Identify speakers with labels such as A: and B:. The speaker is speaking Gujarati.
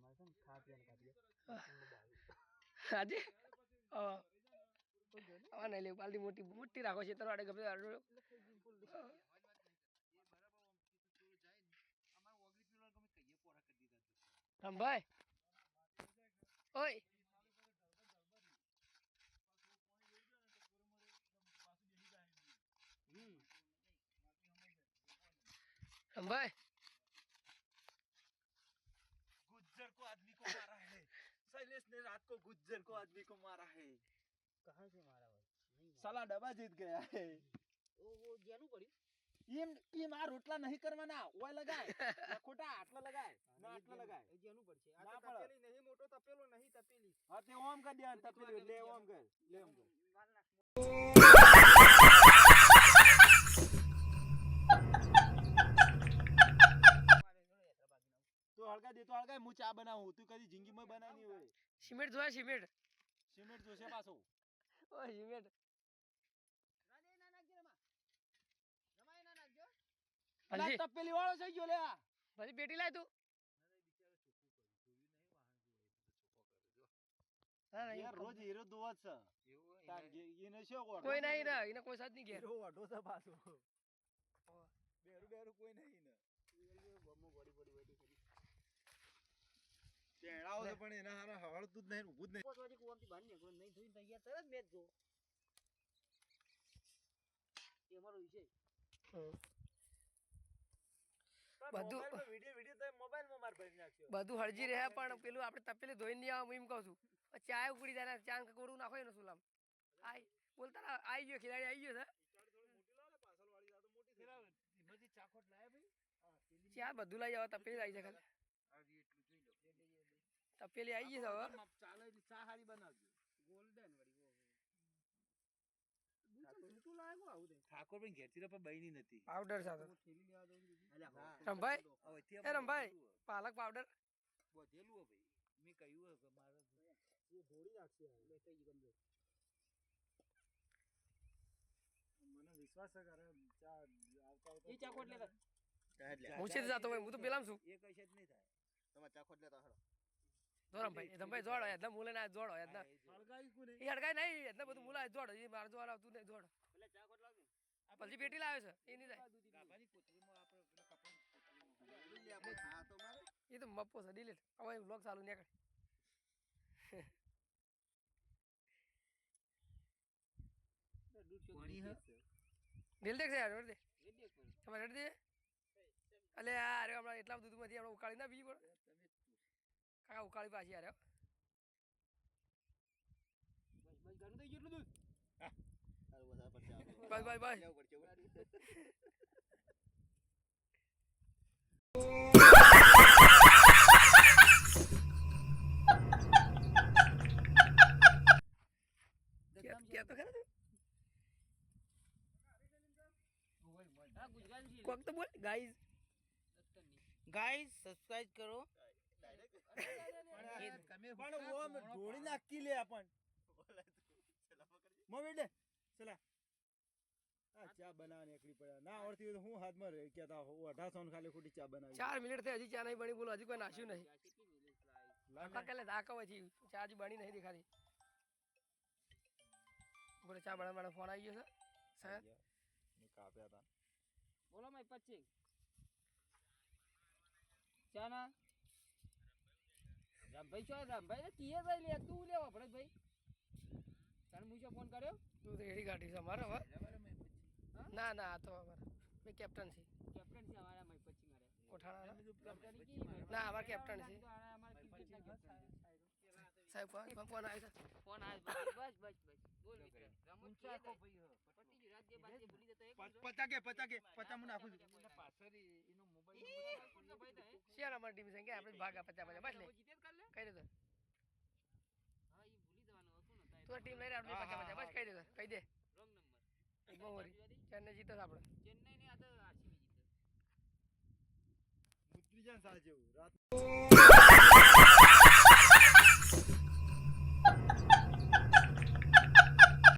A: આજે નહીં લે પાલટી મોટી મોટી રાખો છે તરવાડે ગમે રમભાઈ ઓય रमभाई
B: गुज्जर को आदमी को मारा है शैलेश ने रात को गुज्जर को आदमी को मारा है
C: कहां से मारा भाई
B: साला डब्बा जीत गया है
C: वो जेनु पड़ी
B: ये मार रोटला नहीं करवाना ओय लगाय या खोटा आटला लगाय ना आटला लगाय
C: जेनु पड़छे
B: आ तपेली नहीं मोटो तपेलो नहीं तपेली हां ते ओम कर दिया तपेली ले ओम कर तो हलका मु चा बनाऊ तू कदी जिंदगी में बनाई नहीं होय
A: सिमेंट जोया सिमेंट
B: जोसे पाछो
A: ओ सिमेंट
C: राजे ना नाखજો रमा रमाय ना नाखજો
B: अला तपेली वाળો થઈ ગયો લે આ
A: ભાઈ બેટી લાય તું
B: यार रोज हीरो दुवत છે તાર એને શું ઓઢો
A: કોઈ નહીં ને એને કોઈ સાથ નહીં ઘેર
B: હીરો ઓઢો છે પાછો બેરુ કોઈ નહીં ને
C: બમ્મો બડી બડી બડી કરી
B: તેડાવ છે પણ એના હારા હળતું જ નહીં ઊભું જ નહીં
C: પોસ વાજી કોમથી બહાર નીકળો નહીં જોઈ તૈયાર તરત મેચ જો એ અમારો વિષય
A: બધું
B: વિડિયો તો મોબાઈલ માં માર ભરી નાખ્યો
A: બધું હળજી રહ્યા પણ પેલું આપણે તપેલી ધોઈ નહીં આવ એમ કહું છું ચાય ઉકળી જાય ને ચાંદ કોરું નાખો એનો સુલામ આઈ બોલતા આવી ગયો ખિલાડી આવી ગયો છે
B: પાછળ વાળી આ તો મોટી ફેરા હિંમતથી ચાખોટ લાયા ભાઈ
A: ચા બધું લઈ જાવ તપેલી આવી જાય ખાલી
B: આવી એટલું જોઈ લો
A: તપેલી આવી ગઈ છે હવે
B: ચાલે ચા હારી બનાવજો
C: ગોલ્ડન વળી તું લાયો આવું દે
B: ઠાકોર પણ ઘેરથી તો બઈની નથી
A: પાવડર સાથે
C: થેલી લેવા દઉં
B: અલ્યા
A: રમભાઈ
B: હવે તે
A: એ રમભાઈ પાલક પાવડર
B: બોધેલું હો ભાઈ મે કહ્યું કે મારે
C: એ ધોડી નાખશે લે કઈ ગમજો
B: મને વિશ્વાસ છે કરે ચા આવતા
C: એ ચાકોટ લેતા
A: હું છે જાતો હોય હું તો પેલામ છું
B: એ કઈ જ નહીં થાય તમાર ચાખોટ લેતા હળો
A: રમભાઈ રમભાઈ જોડો એટલે મૂલે ના જોડો એટલે
B: હળગાઈ કોને
A: એ હડકાય નહીં એટલે બધું મૂલા જોડો એ માર જોવા આવતું નહીં જોડો
C: એટલે ચાકોટ લાવજો
A: આ પછી બેટી લાવે છે એ નહીં થાય
B: ગાભાની કોથળીમાં આપણે પેલા કપડાં લે આપણે હા તો મારે
A: એ તો મપ્પો છે ડિલીટ હવે વ્લોગ ચાલુ નીકળે
B: પાણી હે
A: દિલ દેખ છે યાર દે
C: એ દેખ પર
A: તમારે રેડ દે અલે યાર હમણાં એટલા દૂધમાંથી આપણે ઉકાળી ના બીજી પડે કાકા ઉકાળી પાછી યાર
C: બસ બસ ગાનું દઈ જેટલું દૂધ
B: તારું વધારે પડશે
A: બાય બાય બાય
B: લેવું પડશે
A: क्या तो खरा
C: હા ગુજરાતી
A: કોક તો બોલ ગાઈસ
C: ગાઈસ સબસ્ક્રાઇબ કરો
B: પણ ઓમ ઢોળી નાખી લે આપણ મોબાઈલ દે ચલા આ ચા બનાવવાની એકલી પડ્યા ના આવડતી હોય તો હું હાથમાં રહી કેતા 1800 ને ખાલી ખોટી ચા બનાવી
A: 4 મિનિટ થી હજી ચા નહીં બની બોલો હજી કોઈ નાશ્યું નહીં લાખા કેલે દાકા વધી ચા હજી બની નહીં દેખાતી બોલે ચા બનાવવાનો ફોન આવી ગયો છે સાહેબ
B: મેં કાપ્યા હતા
C: બોલો માઈ 25 ચાના રામભાઈ છો રામભાઈ ને કીએ ભાઈ લે તું લેવા ભરત ભાઈ તને મુજો ફોન કર્યો
A: તું તો એડી ગાડી છે અમારે હવે ના ના આ તો અમારે મેં કેપ્ટન છે
C: કેપ્ટન છે અમારા માઈ 25 મારે
A: કોઠાણા
C: કેપ્ટન કી
A: ના અમાર કેપ્ટન છે
C: અમારા ક્રિકેટ ના કેપ્ટન
A: સાહેબ ફોન આવ્યો છે
C: ફોન આ બસ બસ બસ બોલ મિત્ર રમત કે ભાઈ પતિ રાત દે બાદ ભૂલી જતો એક
B: 50 મને આપું છું
C: પાછળ એનો મોબાઈલ નંબર ભાઈ થાય
A: શેર અમારી ટીમ છે કે આપણે ભાગા 50 બસ લે
C: જીતે કર લે
A: કહી દે તો
C: હા ઈ ભૂલી જવાનો હતું ને તાય
A: તું ટીમ લઈને આપણે 50 બસ કહી દે તો કહી દે
C: રોંગ નંબર
A: એક મોરી ચેન્નઈ જીતો આપણે
C: ચેન્નઈ ને આ તો આરસીબી જીતે
B: મુત્રી જાન સાલ જેવું રાત